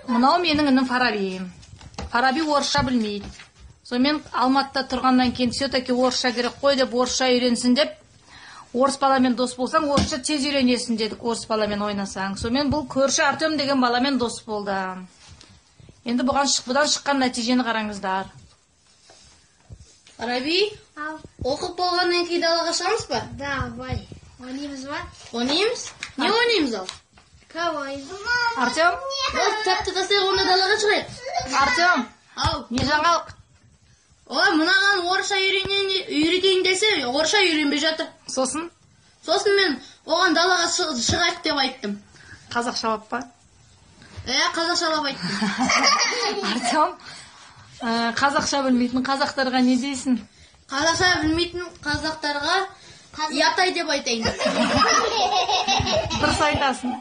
Мынау менің інім Фараби. Фараби орысша білмейді. Сонымен Алматыда тұрғаннан кейін все-таки орысша керек қой деп, орысша үйренсін деп, орыс баламен дос болсаң, орысша тез үйренесің дедік, орыс баламен ойнасаң. Сонымен бұл көрші Артем деген баламен дос болды. Енді бұдан шыққан нәтижені қараңыздар. Фараби, оқып болғаннан кейін далаға шығамыз ба? Давай. Ойнаймыз ба? Ойнаймыз? Не ойнаймыз ал? Кавай. Артем? Кітапты тастайық, онда далаға шығайық. Артем? Ау. Не жаңалық? Ой, мынаған орысша үйретейін десе, орысша үйренбей жатыр. Сосын? Сосын мен оған далаға шығайық деп айттым. Қазақшалап па? Қазақшалап айттым. Артем, қазақша білмейтін қазақтарға не дейсің? Қазақша білмейтін қазақтарға ятай деп айтайын. Дұрыс айтасың.